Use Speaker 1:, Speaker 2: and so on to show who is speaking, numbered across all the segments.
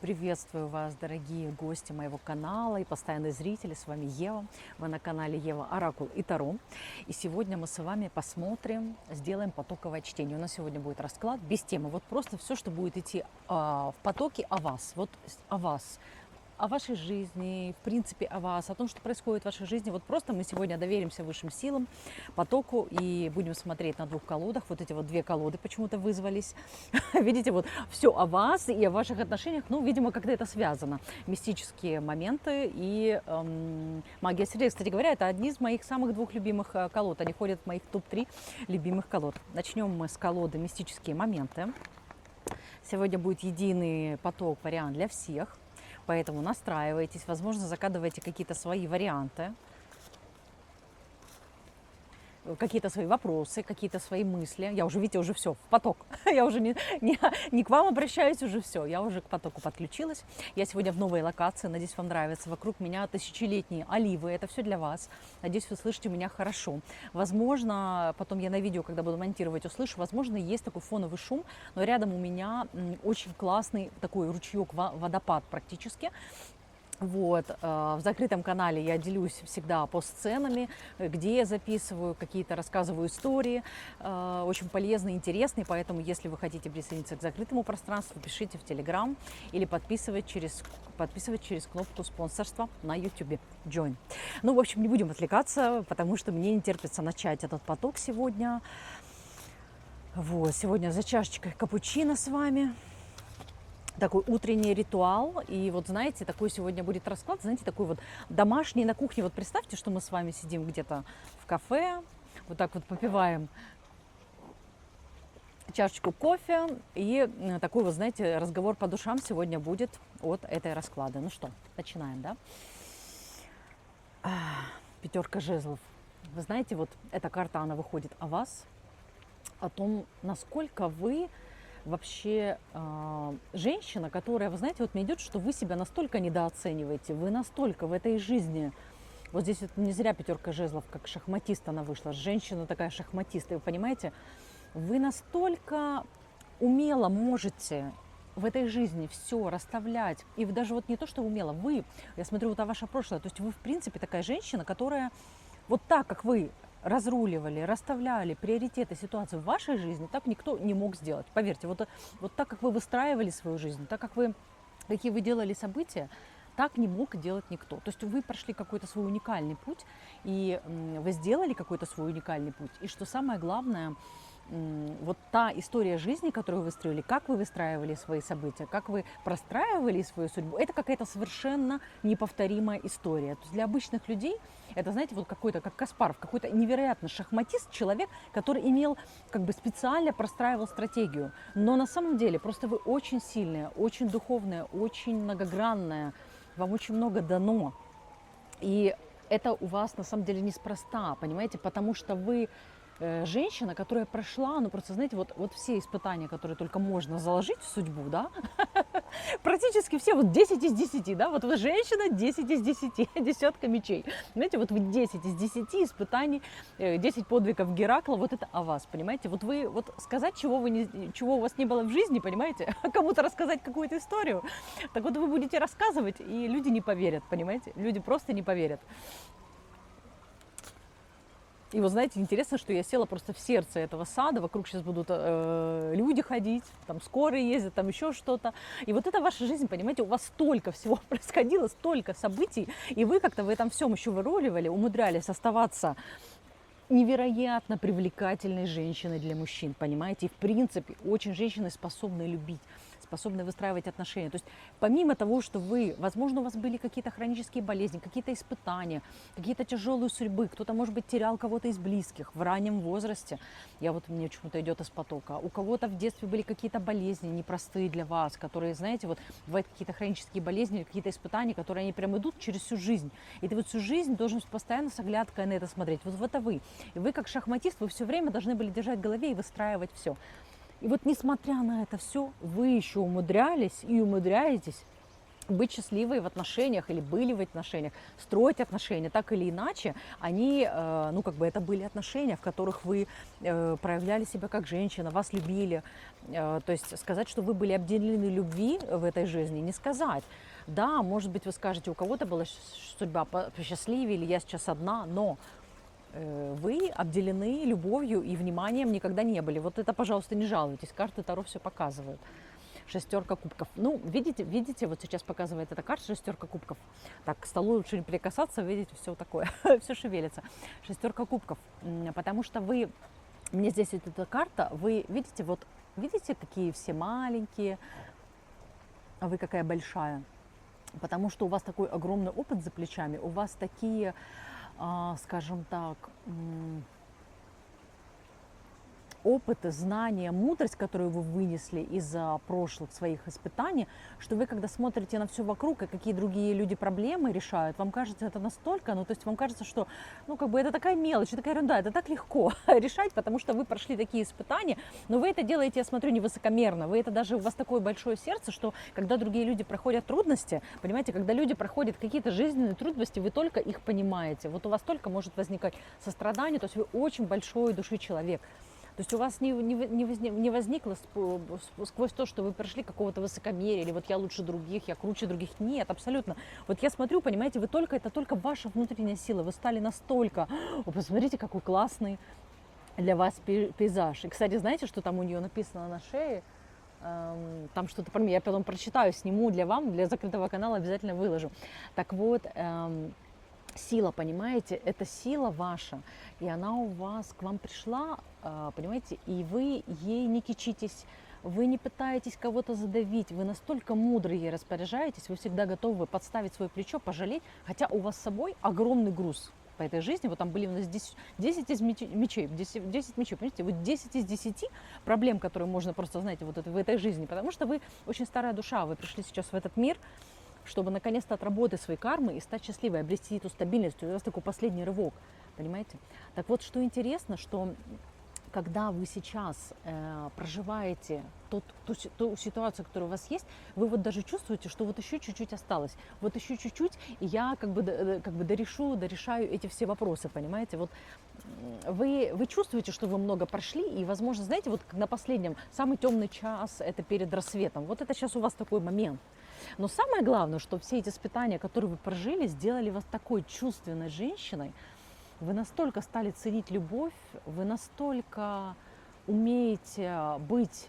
Speaker 1: Приветствую вас, дорогие гости моего канала и постоянные зрители. С вами Ева. Вы на канале Ева Оракул и Таро. И сегодня мы с вами посмотрим, сделаем потоковое чтение. У нас сегодня будет расклад без темы. Вот просто все, что будет идти в потоке о вас. Вот о вас. О вашей жизни, в принципе, о вас, о том, что происходит в вашей жизни. Вот просто мы сегодня доверимся высшим силам, потоку и будем смотреть на двух колодах. Вот эти вот две колоды почему-то вызвались. Видите, вот все о вас и о ваших отношениях. Ну, видимо, как-то это связано. Мистические моменты и магия сердец. Кстати говоря, это одни из моих самых двух любимых колод. Они ходят в моих топ-3 любимых колод. Начнем мы с колоды «Мистические моменты». Сегодня будет единый поток, вариант для всех. Поэтому настраивайтесь, возможно, закадывайте какие-то свои варианты, какие-то свои вопросы, какие-то свои мысли. Я уже, видите, уже все, в поток. Я уже не к вам обращаюсь, уже все. Я уже к потоку подключилась. Я сегодня в новой локации, надеюсь, вам нравится. Вокруг меня тысячелетние оливы. Это все для вас. Надеюсь, вы слышите меня хорошо. Возможно, потом я на видео, когда буду монтировать, услышу, возможно, есть такой фоновый шум, но рядом у меня очень классный такой ручеек, водопад практически. Вот, в закрытом канале я делюсь всегда постсценами, где я записываю, какие-то рассказываю истории, очень полезные, интересные, поэтому если вы хотите присоединиться к закрытому пространству, пишите в Telegram или подписывать через кнопку спонсорства на YouTube. Join. Ну, в общем, не будем отвлекаться, потому что мне не терпится начать этот поток сегодня. Вот, сегодня за чашечкой капучино с вами. Такой утренний ритуал. И вот, знаете, такой сегодня будет расклад, знаете, такой вот домашний на кухне. Вот представьте, что мы с вами сидим где-то в кафе, вот так вот попиваем чашечку кофе. И такой вот, знаете, разговор по душам сегодня будет от этой расклады. Ну что, начинаем, да? Пятерка жезлов. Вы знаете, вот эта карта, она выходит о вас, о том, насколько вы вообще женщина, которая, вы знаете, вот мне идет, что вы себя настолько недооцениваете, вы настолько в этой жизни, вот здесь вот не зря пятерка жезлов, как шахматист она вышла, женщина такая шахматист, и вы понимаете, вы настолько умело можете в этой жизни все расставлять, и вы даже вот не то, что умело, вы, я смотрю, вот ваше прошлое, то есть вы, в принципе, такая женщина, которая вот так, как вы разруливали, расставляли приоритеты ситуации в вашей жизни, так никто не мог сделать. Поверьте, вот так, как вы выстраивали свою жизнь, так, какие вы делали события, так не мог делать никто. То есть вы прошли какой-то свой уникальный путь, и вы сделали какой-то свой уникальный путь. И что самое главное, вот та история жизни, которую вы выстроили, как вы выстраивали свои события, как вы простраивали свою судьбу, это какая-то совершенно неповторимая история. То есть для обычных людей это, знаете, вот какой-то, как Каспаров, какой-то невероятный шахматист, человек, который имел, как бы специально простраивал стратегию. Но на самом деле просто вы очень сильная, очень духовная, очень многогранная, вам очень много дано. И это у вас на самом деле неспроста, понимаете, потому что вы женщина, которая прошла, ну просто, знаете, вот все испытания, которые только можно заложить в судьбу, да, практически все, вот 10 из 10, да, вот вы женщина 10 из 10, десятка мечей. Знаете, вот вы 10 из 10 испытаний, 10 подвигов Геракла, вот это о вас, понимаете? Вот вы, вот сказать, чего у вас не было в жизни, понимаете, кому-то рассказать какую-то историю, так вот вы будете рассказывать, и люди не поверят, понимаете? Люди просто не поверят. И вот знаете, интересно, что я села просто в сердце этого сада, вокруг сейчас будут люди ходить, там скорые ездят, там еще что-то. И вот это ваша жизнь, понимаете, у вас столько всего происходило, столько событий, и вы как-то в этом всем еще выруливали, умудрялись оставаться невероятно привлекательной женщиной для мужчин, понимаете? И в принципе очень женщины способны любить, способны выстраивать отношения. То есть помимо того, что вы, возможно, у вас были какие-то хронические болезни, какие-то испытания, какие-то тяжелые судьбы, кто-то, может быть, терял кого-то из близких в раннем возрасте. Мне почему-то идет из потока. У кого-то в детстве были какие-то болезни непростые для вас, которые, знаете, вот бывают какие-то хронические болезни, какие-то испытания, которые они прям идут через всю жизнь. И ты вот всю жизнь должен постоянно с оглядкой на это смотреть. Вот это вы. И вы, как шахматист, вы все время должны были держать в голове и выстраивать все. И вот несмотря на это все, вы еще умудрялись и умудряетесь быть счастливой в отношениях или были в отношениях, строить отношения, так или иначе, они, ну, как бы это были отношения, в которых вы проявляли себя как женщина, вас любили. То есть сказать, что вы были обделены любви в этой жизни, не сказать. Да, может быть, вы скажете, у кого-то была судьба посчастливее, или я сейчас одна, но вы обделены любовью и вниманием никогда не были. Вот это, пожалуйста, не жалуйтесь, карты Таро все показывают. Шестерка кубков. Ну, видите, вот сейчас показывает эта карта шестерка кубков. Так, к столу лучше не прикасаться, видите, все такое, все шевелится. Шестерка кубков. Потому что вы, мне здесь вот эта карта, вы видите, вот, видите, какие все маленькие, а вы какая большая. Потому что у вас такой огромный опыт за плечами, у вас такие, скажем так, опыт, знания, мудрость, которую вы вынесли из прошлых своих испытаний, что вы, когда смотрите на все вокруг, и какие другие люди проблемы решают, вам кажется это настолько, ну, то есть вам кажется, что, ну, как бы это такая мелочь, такая ерунда, это так легко решать, потому что вы прошли такие испытания, но вы это делаете, я смотрю, не высокомерно, вы это даже, у вас такое большое сердце, что когда другие люди проходят трудности, понимаете, когда люди проходят какие-то жизненные трудности, вы только их понимаете, вот у вас только может возникать сострадание, то есть вы очень большой души человек. То есть у вас не возникло сквозь то, что вы прошли какого-то высокомерия, или вот я лучше других, я круче других. Нет, абсолютно. Вот я смотрю, понимаете, вы только, это только ваша внутренняя сила. Вы стали настолько... О, посмотрите, какой классный для вас пейзаж. И, кстати, знаете, что там у нее написано на шее? Там что-то про меня. Я потом прочитаю, сниму для вам, для закрытого канала обязательно выложу. Так вот... Сила, понимаете, это сила ваша, и она у вас к вам пришла, понимаете, и вы ей не кичитесь, вы не пытаетесь кого-то задавить, вы настолько мудро ей распоряжаетесь, вы всегда готовы подставить свое плечо, пожалеть, хотя у вас с собой огромный груз по этой жизни, вот там были у нас 10 из мечей, 10 мечей, понимаете, вот 10 из 10 проблем, которые можно просто, знаете, вот это, в этой жизни, потому что вы очень старая душа, вы пришли сейчас в этот мир, чтобы наконец-то отработать свои кармы и стать счастливой, обрести эту стабильность. У вас такой последний рывок, понимаете? Так вот, что интересно, что когда вы сейчас проживаете ту ситуацию, которая у вас есть, вы вот даже чувствуете, что вот еще чуть-чуть осталось, вот еще чуть-чуть, и я как бы дорешаю эти все вопросы, понимаете? Вот вы чувствуете, что вы много прошли, и, возможно, знаете, вот на последнем, самый темный час, это перед рассветом, вот это сейчас у вас такой момент. Но самое главное, что все эти испытания, которые вы прожили, сделали вас такой чувственной женщиной. Вы настолько стали ценить любовь, вы настолько умеете быть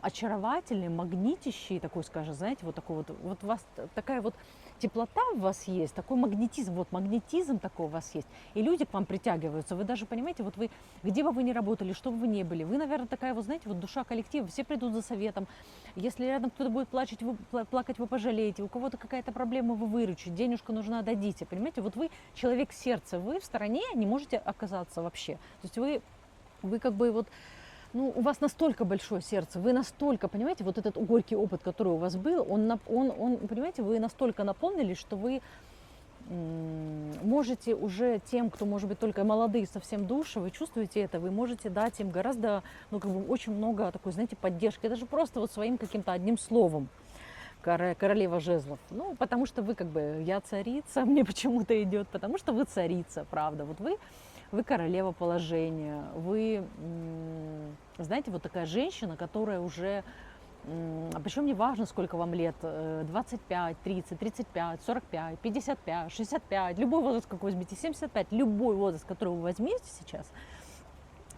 Speaker 1: очаровательный, магнитящий, такой, скажем, знаете, вот такой вот у вас такая вот теплота в вас есть, такой магнетизм, вот магнетизм такой у вас есть, и люди к вам притягиваются, вы даже понимаете, вот вы, где бы вы ни работали, что бы вы ни были, вы, наверное, такая вот, знаете, вот душа коллектива, все придут за советом, если рядом кто-то будет плакать, вы пожалеете, у кого-то какая-то проблема, вы выручите, денежка нужна, дадите, понимаете, вот вы человек сердца, вы в стороне не можете оказаться вообще, то есть вы как бы вот, ну, у вас настолько большое сердце, вы настолько, понимаете, вот этот горький опыт, который у вас был, он понимаете, вы настолько наполнились, что вы можете уже тем, кто, может быть, только молодые совсем души, вы чувствуете это, вы можете дать им гораздо, ну, как бы очень много такой, знаете, поддержки, даже просто вот своим каким-то одним словом. Королева жезлов. Ну, потому что вы как бы, я царица, мне почему-то идет, потому что вы царица, правда. Вот вы королева положения, вы, знаете, вот такая женщина, которая уже, причем не важно, сколько вам лет, 25, 30, 35, 45, 55, 65, любой возраст, какой возьмите, 75, любой возраст, который вы возьмете сейчас,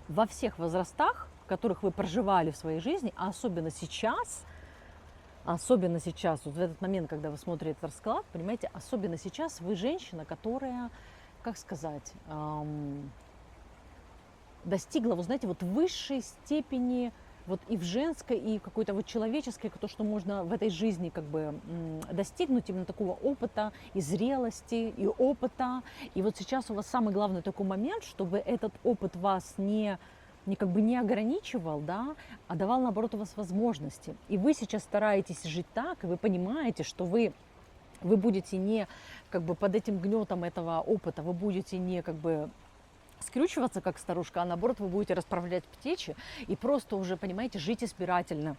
Speaker 1: во всех возрастах, в которых вы проживали в своей жизни, а особенно сейчас, вот в этот момент, когда вы смотрите этот расклад, понимаете, особенно сейчас вы женщина, которая, как сказать, достигла, вы знаете, вот высшей степени, вот и в женской, и в какой-то вот человеческой, то, что можно в этой жизни как бы достигнуть именно такого опыта и зрелости, и опыта. И вот сейчас у вас самый главный такой момент, чтобы этот опыт вас не как бы не ограничивал, да, а давал, наоборот, у вас возможности. И вы сейчас стараетесь жить так, и вы понимаете, что вы будете не как бы под этим гнетом этого опыта, вы будете не как бы скрючиваться, как старушка, а наоборот, вы будете расправлять плечи и просто уже, понимаете, жить избирательно.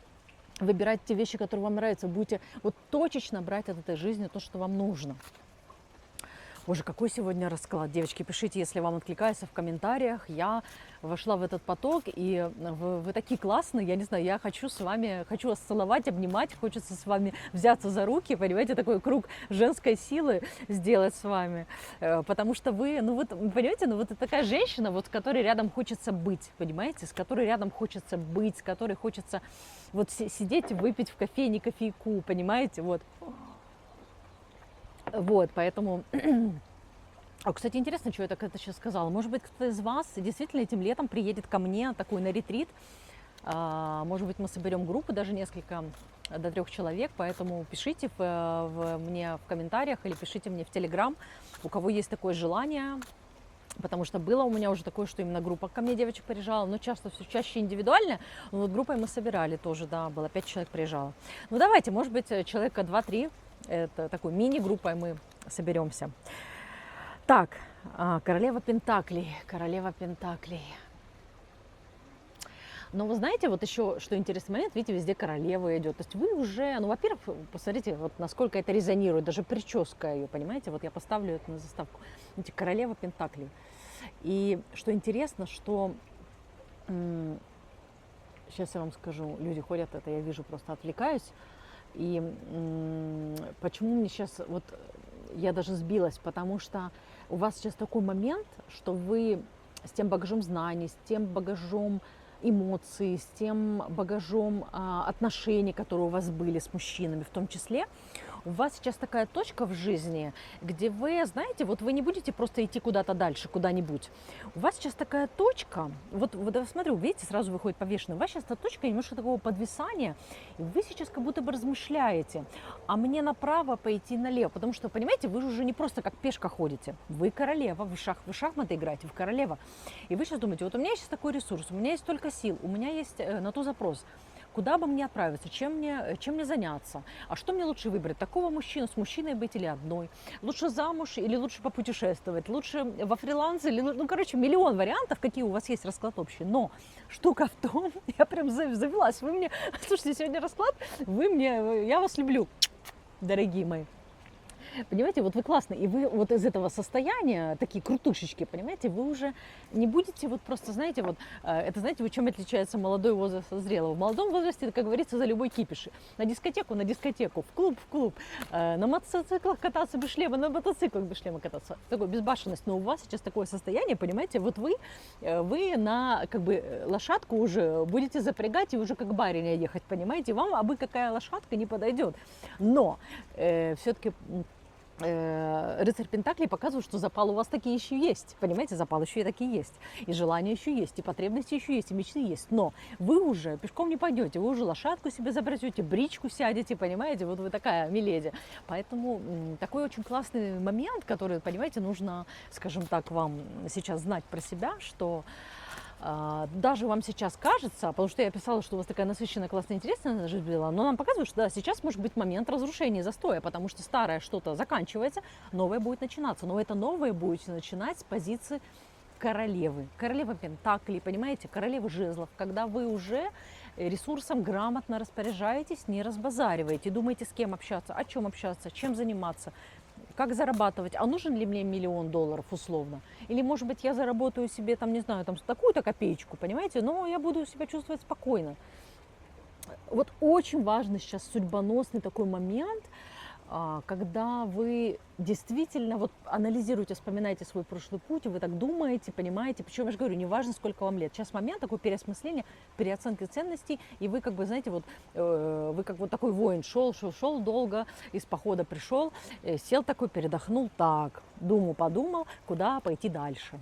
Speaker 1: выбирать те вещи, которые вам нравятся, будете вот точечно брать от этой жизни то, что вам нужно. Боже, какой сегодня расклад. Девочки, пишите, если вам откликается в комментариях. Я вошла в этот поток, и вы такие классные. Я не знаю, я хочу с вами, хочу вас целовать, обнимать, хочется с вами взяться за руки, понимаете, такой круг женской силы сделать с вами. Потому что вы, ну вот, понимаете, ну вот такая женщина, вот с которой рядом хочется быть, понимаете, с которой рядом хочется быть, с которой хочется вот сидеть, выпить в кофейне кофейку, понимаете, вот. Вот, поэтому... Кстати, интересно, что я так это сейчас сказала. Может быть, кто-то из вас действительно этим летом приедет ко мне такой на ретрит. Может быть, мы соберем группу, даже несколько, до 3 человек. Поэтому пишите мне в комментариях или пишите мне в Телеграм, у кого есть такое желание. Потому что было у меня уже такое, что именно группа ко мне девочек приезжала, но часто все чаще индивидуально. Но вот группой мы собирали тоже, да, было 5 человек приезжало. Ну давайте, может быть, человека 2-3. Это такой мини-группой мы соберемся. Так, королева Пентаклей, королева Пентаклей. Но вы знаете, вот еще, что интересный момент, видите, везде королева идет. То есть вы уже, ну, во-первых, посмотрите, вот насколько это резонирует, даже прическа ее, понимаете, вот я поставлю это на заставку. Видите, королева Пентаклей. И что интересно, что, сейчас я вам скажу, люди ходят, это я вижу, просто отвлекаюсь. И почему мне сейчас, вот я даже сбилась, потому что у вас сейчас такой момент, что вы с тем багажом знаний, с тем багажом эмоций, с тем багажом отношений, которые у вас были с мужчинами в том числе, у вас сейчас такая точка в жизни, где вы, знаете, вот вы не будете просто идти куда-то дальше, куда-нибудь. У вас сейчас такая точка, вот я смотрю, видите, сразу выходит повешенный, у вас сейчас эта точка немножко такого подвисания, и вы сейчас как будто бы размышляете, а мне направо пойти налево, потому что, понимаете, вы же уже не просто как пешка ходите, вы королева, вы шахматы играете, вы королева, и вы сейчас думаете, вот у меня есть такой ресурс, у меня есть столько сил, у меня есть на то запрос. Куда бы мне отправиться, чем мне заняться, а что мне лучше выбрать, такого мужчину, с мужчиной быть или одной, лучше замуж или лучше попутешествовать, лучше во фрилансе, или, ну, короче, миллион вариантов, какие у вас есть расклад общий, но штука в том, я прям завелась, вы мне, слушайте, сегодня расклад, я вас люблю, дорогие мои. Понимаете, вот вы классные, и вы вот из этого состояния, такие крутышечки, понимаете, вы уже не будете вот просто, знаете, вот, это, знаете, в чем отличается молодой возраст от зрелого? В молодом возрасте, как говорится, за любой кипиш. На дискотеку, в клуб, на мотоциклах кататься без шлема, на мотоциклах без шлема кататься. Такой безбашенность, но у вас сейчас такое состояние, понимаете, вот вы на, как бы, лошадку уже будете запрягать и уже как бариня ехать, понимаете, вам абы какая лошадка не подойдет. Но все-таки рыцарь Пентаклей показывает, что запал у вас такие еще есть. Понимаете, запал еще и такие есть. И желания еще есть, и потребности еще есть, и мечты есть. Но вы уже пешком не пойдете, вы уже лошадку себе заберете, бричку сядете, понимаете, вот вы такая миледи. Поэтому такой очень классный момент, который, понимаете, нужно, скажем так, вам сейчас знать про себя, что даже вам сейчас кажется, потому что я писала, что у вас такая насыщенная, классная, интересная жизнь была, но нам показывают, что да, сейчас может быть момент разрушения, застоя, потому что старое что-то заканчивается, новое будет начинаться. Но это новое будет начинать с позиции королевы. Королева Пентаклей, понимаете, королева жезлов, когда вы уже ресурсом грамотно распоряжаетесь, не разбазариваете, думаете, с кем общаться, о чем общаться, чем заниматься, как зарабатывать, а нужен ли мне $1 миллион условно? Или, может быть, я заработаю себе, там, не знаю, там, такую-то копеечку, понимаете, но я буду себя чувствовать спокойно. Вот очень важный сейчас судьбоносный такой момент, когда вы действительно вот анализируете, вспоминаете свой прошлый путь, и вы так думаете, понимаете, причем я же говорю, неважно, сколько вам лет. Сейчас момент такой переосмысления, переоценки ценностей, и вы как бы, знаете, вот вы как вот такой воин шел долго, из похода пришел, сел такой, передохнул, так, подумал, куда пойти дальше.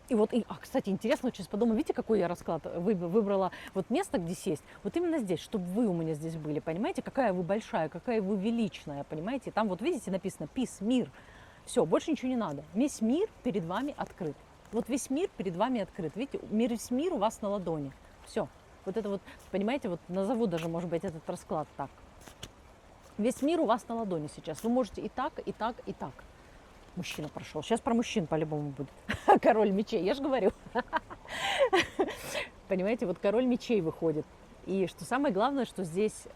Speaker 1: И вот, кстати, интересно, сейчас подумала, видите, какой я расклад выбрала вот место, где сесть, вот именно здесь, чтобы вы у меня здесь были, понимаете, какая вы большая, какая вы величная, понимаете, там вот видите написано «Peace», мир, все, больше ничего не надо, весь мир перед вами открыт, вот весь мир перед вами открыт, видите, весь мир у вас на ладони, все, вот это вот, понимаете, вот назову даже, может быть, этот расклад так, весь мир у вас на ладони сейчас, вы можете и так, и так, и так. Мужчина прошел. Сейчас про мужчин по-любому будет. Король мечей, я же говорю. Понимаете, вот король мечей выходит. И что самое главное, что здесь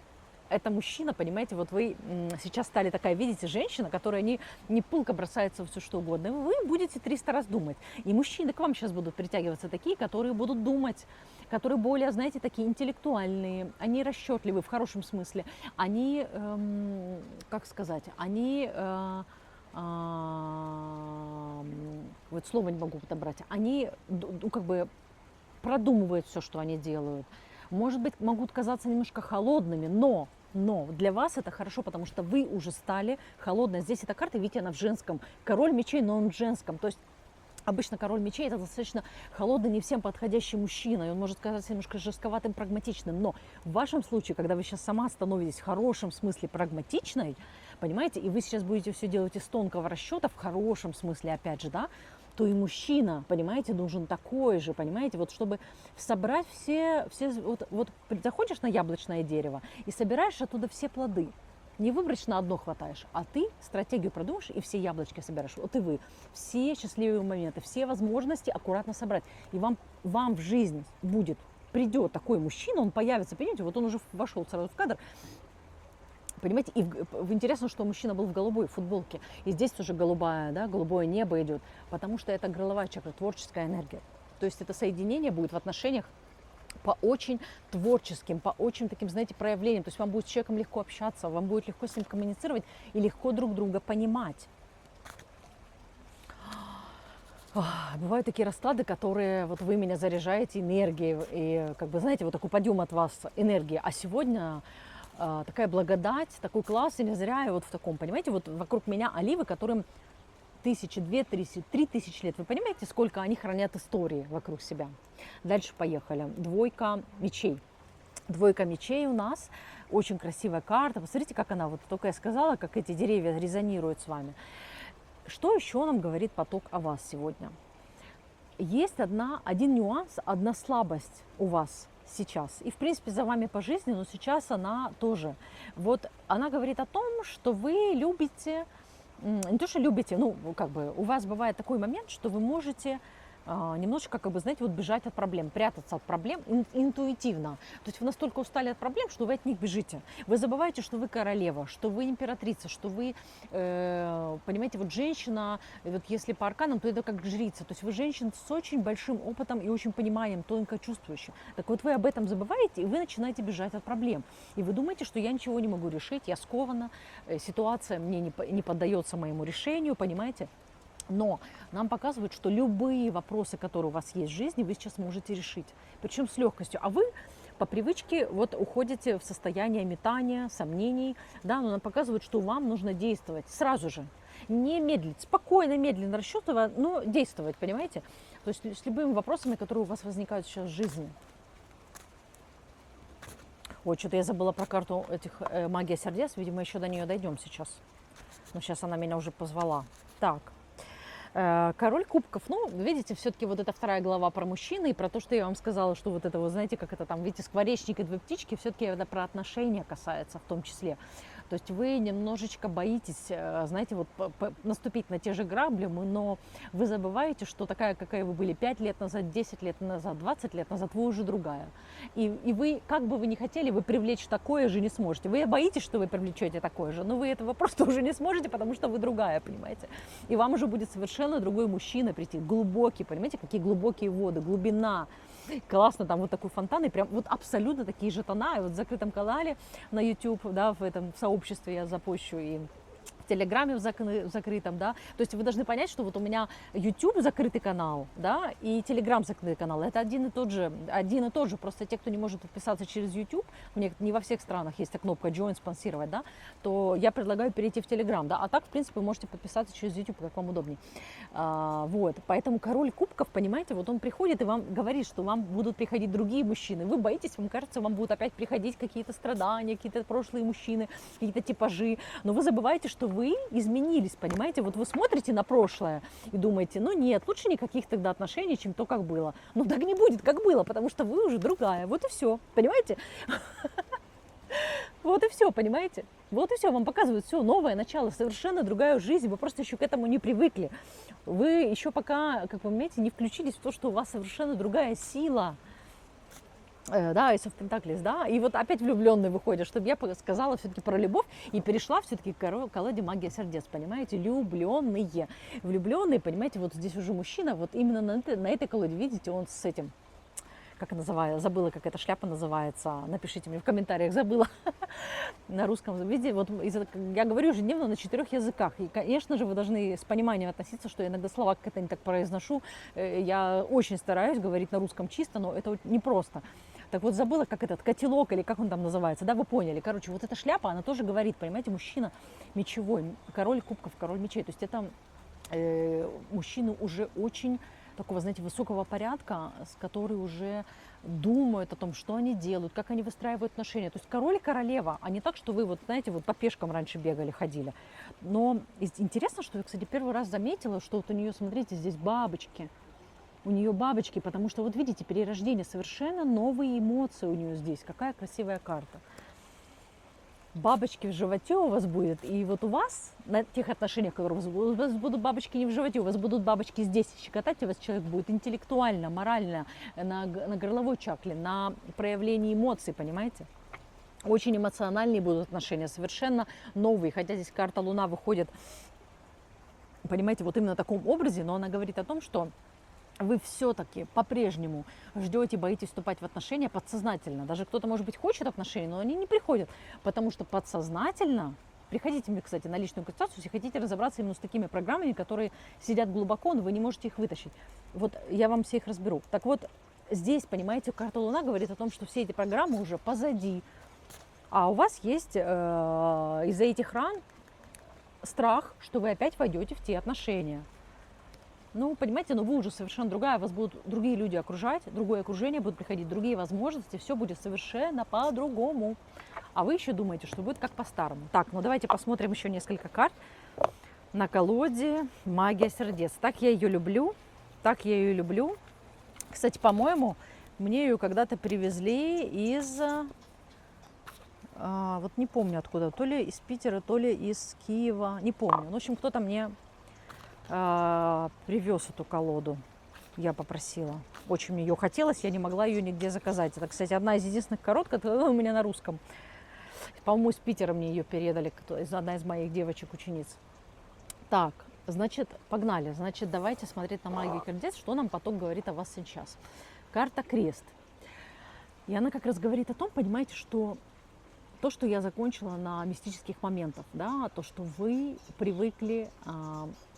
Speaker 1: это мужчина, понимаете, вот вы сейчас стали такая, видите, женщина, которая не пылко бросается в все что угодно, вы будете 300 раз думать. И мужчины к вам сейчас будут притягиваться такие, которые будут думать, которые более, знаете, такие интеллектуальные, они расчетливые в хорошем смысле, они, как сказать, они, вот слово не могу подобрать, они как бы продумывают все, что они делают. Может быть, могут казаться немножко холодными, но для вас это хорошо, потому что вы уже стали холодной. Здесь эта карта, видите, она в женском. Король мечей, но он в женском. То есть обычно король мечей – это достаточно холодный, не всем подходящий мужчина. И он может казаться немножко жестковатым, прагматичным. Но в вашем случае, когда вы сейчас сама становитесь в хорошем смысле прагматичной, понимаете, и вы сейчас будете все делать из тонкого расчета, в хорошем смысле, опять же, да, то и мужчина, понимаете, нужен такой же, понимаете, вот чтобы собрать все вот заходишь на яблочное дерево и собираешь оттуда все плоды. Не выборочно одно хватаешь, а ты стратегию продумаешь и все яблочки собираешь. Вот и вы. Все счастливые моменты, все возможности аккуратно собрать. И вам в жизнь придет такой мужчина, он появится, понимаете, вот он уже вошел сразу в кадр. Понимаете, и интересно, что мужчина был в голубой футболке, и здесь тоже голубое небо идет, потому что это горловая чакра, творческая энергия. То есть это соединение будет в отношениях по очень творческим, по очень таким, знаете, проявлениям. То есть вам будет с человеком легко общаться, вам будет легко с ним коммуницировать и легко друг друга понимать. Бывают такие расклады, которые вот вы меня заряжаете энергией, и как бы, знаете, вот такой подъем от вас энергии. А сегодня такая благодать, такой класс, и не зря я вот в таком, понимаете, вот вокруг меня оливы, которым 1000, 2000, 3000 лет. Вы понимаете, сколько они хранят истории вокруг себя? Дальше поехали. Двойка мечей. Двойка мечей у нас. Очень красивая карта. Посмотрите, как она, вот только я сказала, как эти деревья резонируют с вами. Что еще нам говорит поток о вас сегодня? Есть один нюанс, одна слабость у вас сейчас. И, в принципе, за вами по жизни, но сейчас она тоже. Вот она говорит о том, что вы любите, не то, что любите, ну, как бы у вас бывает такой момент, что вы можете немножечко, как бы, знаете, вот бежать от проблем, прятаться от проблем интуитивно. То есть вы настолько устали от проблем, что вы от них бежите. Вы забываете, что вы королева, что вы императрица, что вы, понимаете, вот женщина, вот если по арканам, то это как жрица. То есть вы женщина с очень большим опытом и очень пониманием, тонко чувствующим. Так вот вы об этом забываете, и вы начинаете бежать от проблем. И вы думаете, что я ничего не могу решить, я скована, ситуация мне не поддается моему решению, понимаете? Но нам показывают, что любые вопросы, которые у вас есть в жизни, вы сейчас можете решить. Причем с легкостью. А вы по привычке вот уходите в состояние метания, сомнений. Да, но нам показывают, что вам нужно действовать сразу же. Не медлить, спокойно, медленно расчетывая, но действовать, понимаете? То есть с любыми вопросами, которые у вас возникают сейчас в жизни. Ой, что-то я забыла про карту этих магия сердец. Видимо, еще до нее дойдем сейчас. Но сейчас она меня уже позвала. Так. Король кубков, ну, видите, все-таки вот эта вторая глава про мужчины и про то, что я вам сказала, что вот это, вы знаете, как это там, видите, скворечник и две птички, все-таки это про отношения касается в том числе. То есть вы немножечко боитесь, знаете, вот наступить на те же грабли, но вы забываете, что такая, какая вы были 5 лет назад, 10 лет назад, 20 лет назад, вы уже другая. И вы, как бы вы ни хотели, вы привлечь такое же не сможете. Вы боитесь, что вы привлечете такое же, но вы этого просто уже не сможете, потому что вы другая, понимаете. И вам уже будет совершенно другой мужчина прийти, глубокий, понимаете, какие глубокие воды, глубина. Классно, там вот такой фонтан, и прям вот абсолютно такие же тона, и вот в закрытом канале на YouTube, да, в этом сообществе я запущу, и в Телеграме в закрытом, да, то есть вы должны понять, что вот у меня YouTube закрытый канал, да, и Телеграм закрытый канал, это один и тот же, просто те, кто не может подписаться через YouTube, не во всех странах есть кнопка Join, спонсировать, да, то я предлагаю перейти в Телеграм, да, а так, в принципе, вы можете подписаться через YouTube, как вам удобнее. Вот, поэтому король кубков, понимаете, вот он приходит и вам говорит, что вам будут приходить другие мужчины, вы боитесь, вам кажется, вам будут опять приходить какие-то страдания, какие-то прошлые мужчины, какие-то типажи, но вы забываете, что вы изменились, понимаете, вот вы смотрите на прошлое и думаете, ну нет, лучше никаких тогда отношений, чем то, как было. Ну так не будет, как было, потому что вы уже другая, вот и все, понимаете? Вот и все, понимаете? Вот и все, вам показывают все, новое начало, совершенно другая жизнь, вы просто еще к этому не привыкли. Вы еще пока, как вы понимаете, не включились в то, что у вас совершенно другая сила. Да, Ace of Pentacles, да, и вот опять влюбленный выходит, чтобы я сказала все-таки про любовь и перешла все-таки к колоде магия сердец, понимаете, влюбленные, понимаете, вот здесь уже мужчина, вот именно на этой колоде, видите, он с этим, как называю, забыла, как эта шляпа называется, напишите мне в комментариях, забыла на русском, видите, вот я говорю ежедневно на 4 языках, и, конечно же, вы должны с пониманием относиться, что я иногда слова как-то не так произношу, я очень стараюсь говорить на русском чисто, но это непросто. Так вот, забыла, как этот котелок, или как он там называется, да, вы поняли. Короче, вот эта шляпа, она тоже говорит, понимаете, мужчина мечевой, король кубков, король мечей. То есть это мужчины уже очень такого, знаете, высокого порядка, с который уже думают о том, что они делают, как они выстраивают отношения. То есть король и королева, а не так, что вы вот, знаете, вот по пешкам раньше бегали, ходили. Но интересно, что я, кстати, первый раз заметила, что вот у нее, смотрите, здесь бабочки. У нее бабочки, потому что, вот видите, перерождение, совершенно новые эмоции у нее здесь. Какая красивая карта. Бабочки в животе у вас будет, и вот у вас, на тех отношениях, которые у вас будут бабочки не в животе, у вас будут бабочки здесь. Щекотать у вас человек будет интеллектуально, морально, на горловой чакре, на проявлении эмоций, понимаете? Очень эмоциональные будут отношения, совершенно новые. Хотя здесь карта Луна выходит, понимаете, вот именно в таком образе, но она говорит о том, что вы все-таки по-прежнему ждете, боитесь вступать в отношения подсознательно. Даже кто-то, может быть, хочет отношений, но они не приходят, потому что подсознательно, приходите мне, кстати, на личную консультацию, если хотите разобраться именно с такими программами, которые сидят глубоко, но вы не можете их вытащить. Вот я вам все их разберу. Так вот, здесь, понимаете, карта Луна говорит о том, что все эти программы уже позади, а у вас есть из-за этих ран страх, что вы опять войдете в те отношения. Ну, понимаете, но вы уже совершенно другая, вас будут другие люди окружать, другое окружение, будут приходить другие возможности, все будет совершенно по-другому. А вы еще думаете, что будет как по-старому. Так, ну давайте посмотрим еще несколько карт на колоде «Магия сердец». Так я ее люблю, так я ее люблю. Кстати, по-моему, мне ее когда-то привезли из, вот не помню откуда, то ли из Питера, то ли из Киева, не помню. Ну, в общем, кто-то мне привез эту колоду, я попросила. Очень мне ее хотелось, я не могла ее нигде заказать. Это, кстати, одна из единственных карт, которая у меня на русском. По-моему, из Питера мне ее передали, одна из моих девочек-учениц. Так, значит, погнали. Значит, давайте смотреть на магию сердец, что нам потом говорит о вас сейчас. Карта крест. И она как раз говорит о том, понимаете, что то, что я закончила на мистических моментах, да, то, что вы привыкли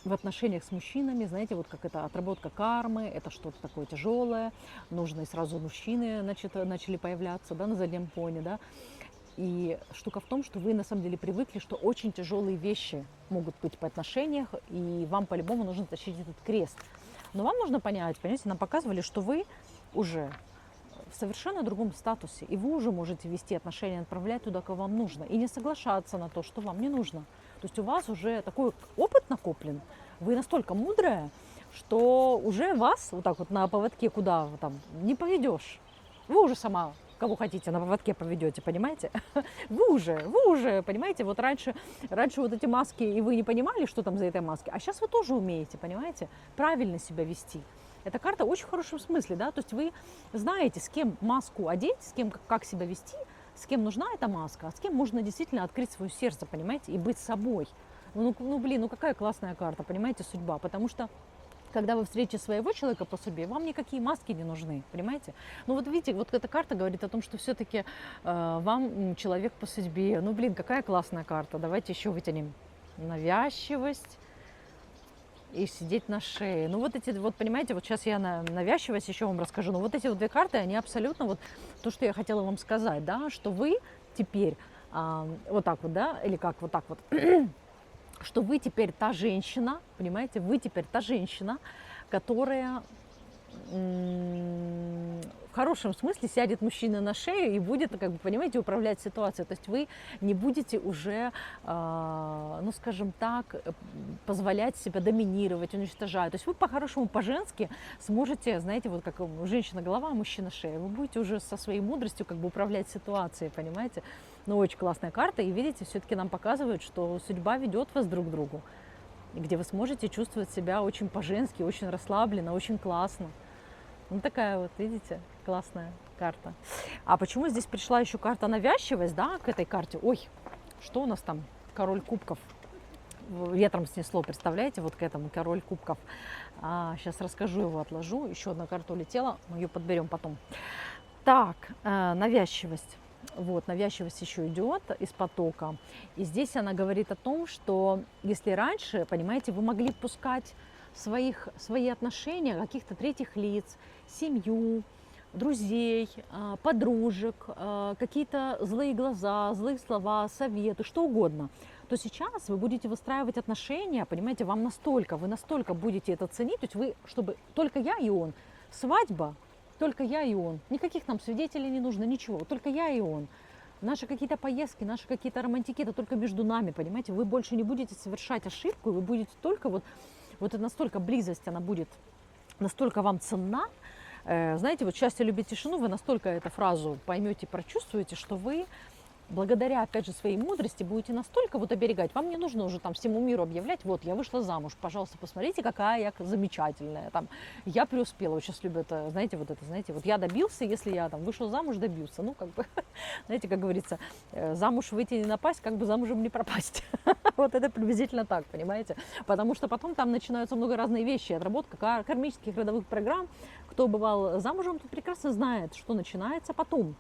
Speaker 1: в отношениях с мужчинами, знаете, вот как это отработка кармы, это что-то такое тяжелое, нужно и сразу мужчины начали появляться, да, на заднем фоне, да. И штука в том, что вы на самом деле привыкли, что очень тяжелые вещи могут быть в отношениях, и вам по-любому нужно тащить этот крест. Но вам нужно понять, понимаете, нам показывали, что вы уже в совершенно другом статусе, и вы уже можете вести отношения, отправлять туда, кого вам нужно, и не соглашаться на то, что вам не нужно. То есть у вас уже такой опыт накоплен, вы настолько мудрая, что уже вас вот так вот на поводке куда там не поведешь. Вы уже сама кого хотите на поводке поведете, понимаете? Вы уже, понимаете, вот раньше вот эти маски, и вы не понимали, что там за этой маской, а сейчас вы тоже умеете, понимаете, правильно себя вести. Эта карта очень в хорошем смысле, да, то есть вы знаете, с кем маску одеть, с кем как себя вести, с кем нужна эта маска, а с кем можно действительно открыть свое сердце, понимаете, и быть собой. Ну какая классная карта, понимаете, судьба, потому что когда вы встретите своего человека по судьбе, вам никакие маски не нужны, понимаете? Ну вот видите, вот эта карта говорит о том, что все-таки вам человек по судьбе. Ну какая классная карта, давайте еще вытянем. Навязчивость и сидеть на шее. Ну вот эти, вот понимаете, вот сейчас я на навязчивость еще вам расскажу, но вот эти вот две карты, они абсолютно вот то, что я хотела вам сказать, да, что вы теперь вот так вот, да, или как вот так вот, что вы теперь та женщина, понимаете, вы теперь та женщина, которая в хорошем смысле сядет мужчина на шею и будет, как бы, понимаете, управлять ситуацией. То есть вы не будете уже, ну, скажем так, позволять себя доминировать, уничтожать. То есть вы по-хорошему, по-женски сможете, знаете, вот как женщина голова, а мужчина шея. Вы будете уже со своей мудростью как бы управлять ситуацией, понимаете. Ну, очень классная карта. И видите, все-таки нам показывают, что судьба ведет вас друг к другу, где вы сможете чувствовать себя очень по-женски, очень расслабленно, очень классно. Ну, такая вот, видите, классная карта. А почему здесь пришла еще карта навязчивость, да, к этой карте? Ой, что у нас там? Король кубков. Ветром снесло, представляете, вот к этому король кубков. Сейчас расскажу его, отложу. Еще одна карта улетела, мы ее подберем потом. Так, навязчивость. Вот, навязчивость еще идет из потока. И здесь она говорит о том, что если раньше, понимаете, вы могли впускать свои отношения каких-то третьих лиц, семью, друзей, подружек, какие-то злые глаза, злые слова, советы, что угодно, то сейчас вы будете выстраивать отношения, понимаете, вы настолько будете это ценить, то есть вы, чтобы только я и он, свадьба, только я и он, никаких нам свидетелей не нужно, ничего, только я и он. Наши какие-то поездки, наши какие-то романтики, это только между нами, понимаете, вы больше не будете совершать ошибку, вы будете только вот это настолько близость, она будет настолько вам ценна. Знаете, вот «счастье, любить тишину», вы настолько эту фразу поймете, прочувствуете, что вы благодаря, опять же, своей мудрости будете настолько вот оберегать. Вам не нужно уже там всему миру объявлять: вот, я вышла замуж, пожалуйста, посмотрите, какая я замечательная, там, я преуспела. Вот сейчас любят, знаете, вот я добился, если я там вышел замуж, добился. Ну, как бы, знаете, как говорится, замуж выйти не напасть, как бы замужем не пропасть. Вот это приблизительно так, понимаете? Потому что потом там начинаются много разных вещей, отработка кармических родовых программ. Кто бывал замужем, тот прекрасно знает, что начинается потом,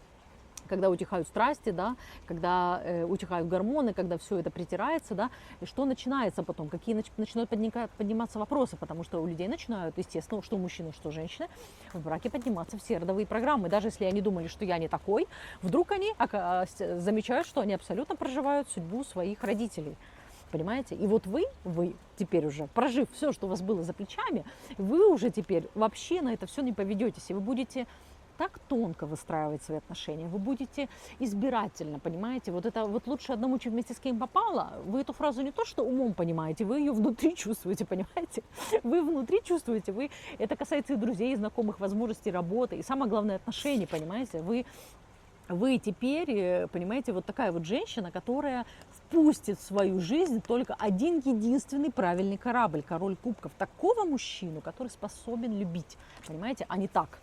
Speaker 1: когда утихают страсти, да, когда утихают гормоны, когда все это притирается, да, и что начинается потом, какие начинают подниматься вопросы, потому что у людей начинают, естественно, что у мужчины, что у женщины, в браке подниматься все родовые программы. Даже если они думали, что я не такой, вдруг они замечают, что они абсолютно проживают судьбу своих родителей. Понимаете? И вот вы теперь уже, прожив все, что у вас было за плечами, вы уже теперь вообще на это все не поведетесь, и вы будете так тонко выстраивать свои отношения, вы будете избирательно, понимаете, вот это вот лучше одному, чем вместе с кем попало. Вы эту фразу не то что умом понимаете, вы ее внутри чувствуете, понимаете, вы внутри чувствуете, это касается и друзей, и знакомых, возможностей работы, и самое главное отношений, понимаете, вы теперь, понимаете, вот такая вот женщина, которая впустит в свою жизнь только один единственный правильный корабль, король кубков, такого мужчину, который способен любить, понимаете, а не так.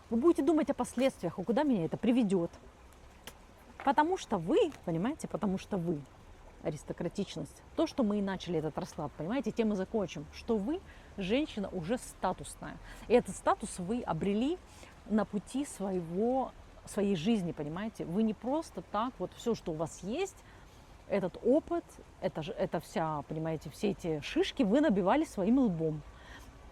Speaker 1: Вы будете думать о последствиях, а куда меня это приведет. Потому что вы, понимаете, аристократичность, то, что мы и начали этот расклад, понимаете, тем мы закончим, что вы женщина уже статусная. И этот статус вы обрели на пути своей жизни, понимаете. Вы не просто так, вот все, что у вас есть, этот опыт, это вся, понимаете, все эти шишки вы набивали своим лбом.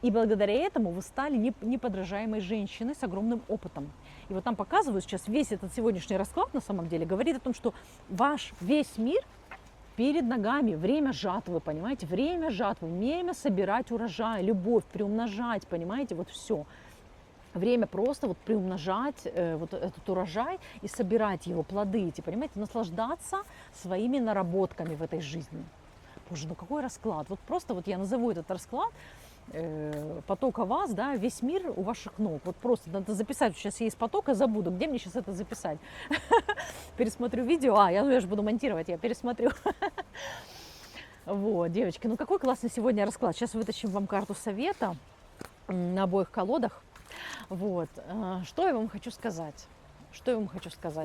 Speaker 1: И благодаря этому вы стали неподражаемой женщиной с огромным опытом. И вот там показываю сейчас весь этот сегодняшний расклад, на самом деле, говорит о том, что ваш весь мир перед ногами, время жатвы, понимаете, время жатвы, время собирать урожай, любовь, приумножать, понимаете, вот все. Время просто вот приумножать вот этот урожай и собирать его плоды, понимаете, наслаждаться своими наработками в этой жизни. Боже, ну какой расклад. Вот просто вот я назову этот расклад потока вас, да, весь мир у ваших ног. Вот просто надо записать, сейчас есть поток, а забуду, где мне сейчас это записать. Пересмотрю видео, я же буду монтировать, я пересмотрю. Вот, девочки, ну какой классный сегодня расклад. Сейчас вытащим вам карту совета на обоих колодах. Вот, что я вам хочу сказать?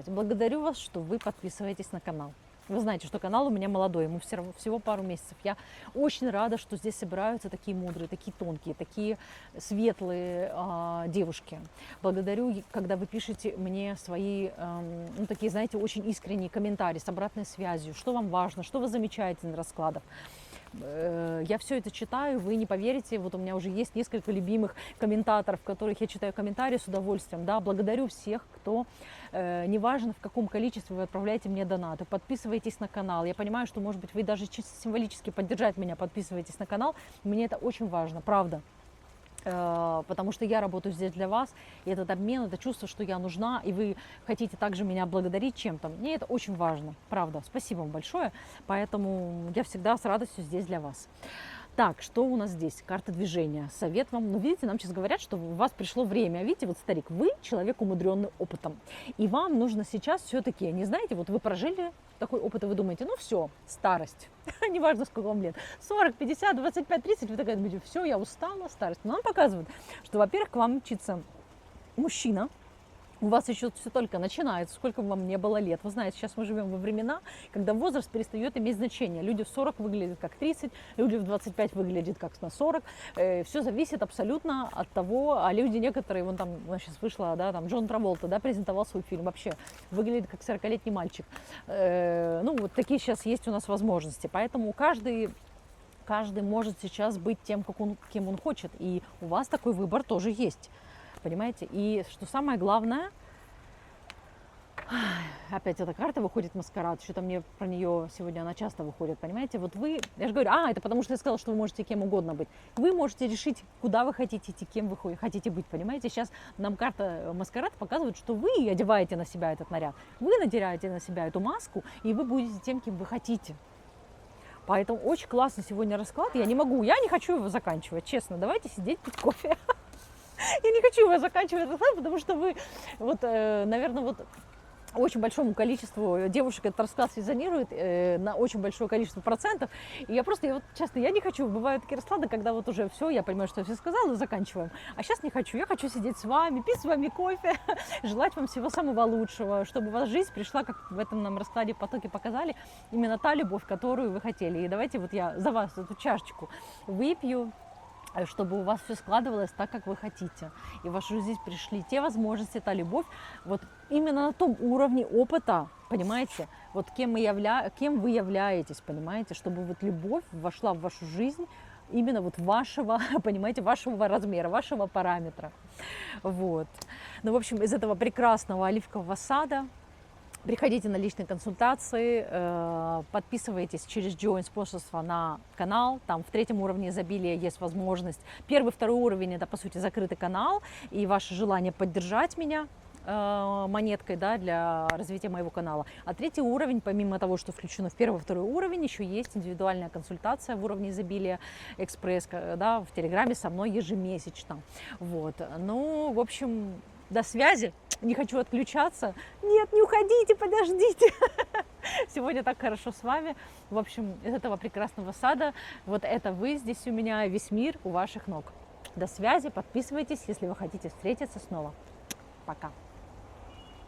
Speaker 1: Благодарю вас, что вы подписываетесь на канал. Вы знаете, что канал у меня молодой, ему всего пару месяцев. Я очень рада, что здесь собираются такие мудрые, такие тонкие, такие светлые девушки. Благодарю, когда вы пишете мне свои, ну, такие, знаете, очень искренние комментарии с обратной связью, что вам важно, что вы замечаете на раскладах. Я все это читаю, вы не поверите, вот у меня уже есть несколько любимых комментаторов, в которых я читаю комментарии с удовольствием, да, благодарю всех, кто, неважно в каком количестве вы отправляете мне донаты, подписывайтесь на канал, я понимаю, что, может быть, вы даже чисто символически поддержать меня, подписывайтесь на канал, мне это очень важно, правда. Потому что я работаю здесь для вас, и этот обмен, это чувство, что я нужна, и вы хотите также меня благодарить чем-то, мне это очень важно, правда, спасибо вам большое, поэтому я всегда с радостью здесь для вас. Так, что у нас здесь? Карта движения. Совет вам. Ну, видите, нам сейчас говорят, что у вас пришло время. Видите, вот, старик, вы человек, умудренный опытом. И вам нужно сейчас все-таки, не знаете, вот вы прожили такой опыт, и вы думаете, ну все, старость. Неважно, сколько вам лет. 40, 50, 25, 30. Вы такая думаете, все, я устала, старость. Но нам показывают, что, во-первых, к вам мчится мужчина, У вас еще все только начинается, сколько бы вам не было лет. Вы знаете, сейчас мы живем во времена, когда возраст перестает иметь значение. Люди в 40 выглядят как 30, люди в 25 выглядят как на 40. Все зависит абсолютно от того, а люди некоторые, вон там, сейчас вышла, да, там Джон Траволта, да, презентовал свой фильм, вообще выглядит как 40-летний мальчик. Ну, вот такие сейчас есть у нас возможности, поэтому каждый может сейчас быть тем, кем он хочет, и у вас такой выбор тоже есть. Понимаете? И что самое главное, опять эта карта выходит, маскарад, что-то мне про нее сегодня она часто выходит, понимаете? Вот вы, я же говорю, это потому что я сказала, что вы можете кем угодно быть. Вы можете решить, куда вы хотите идти, кем вы хотите быть, понимаете? Сейчас нам карта маскарад показывает, что вы одеваете на себя этот наряд, вы надеваете на себя эту маску, и вы будете тем, кем вы хотите. Поэтому очень классный сегодня расклад. Я не хочу его заканчивать, честно. Давайте сидеть, пить кофе. Я не хочу его заканчивать, потому что вы, вот, наверное, вот очень большому количеству девушек этот расклад резонирует на очень большое количество процентов. И я вот часто, я не хочу, бывают такие расклады, когда вот уже все, я понимаю, что я все сказала, и заканчиваем. А сейчас не хочу, я хочу сидеть с вами, пить с вами кофе, желать вам всего самого лучшего, чтобы у вас жизнь пришла, как в этом нам раскладе потоки показали, именно та любовь, которую вы хотели. И давайте вот я за вас эту чашечку выпью, чтобы у вас все складывалось так, как вы хотите. И в вашу жизнь пришли те возможности, та любовь, вот именно на том уровне опыта, понимаете, вот кем вы являетесь, понимаете, чтобы вот любовь вошла в вашу жизнь именно вот вашего, понимаете, вашего размера, вашего параметра. Вот. Ну, в общем, из этого прекрасного оливкового сада приходите на личные консультации, подписывайтесь через Join спонсорство на канал. Там в 3-м уровне изобилия есть возможность. 1-й, 2-й уровень – это, по сути, закрытый канал. И ваше желание поддержать меня монеткой, да, для развития моего канала. А 3-й уровень, помимо того, что включено в 1-й, 2-й уровень, еще есть индивидуальная консультация в уровне изобилия экспресс, да, в Телеграме со мной ежемесячно. Вот. Ну, в общем, до связи. Не хочу отключаться. Нет, не уходите, подождите. Сегодня так хорошо с вами. В общем, из этого прекрасного сада. Вот это вы здесь у меня, весь мир у ваших ног. До связи, подписывайтесь, если вы хотите встретиться снова. Пока.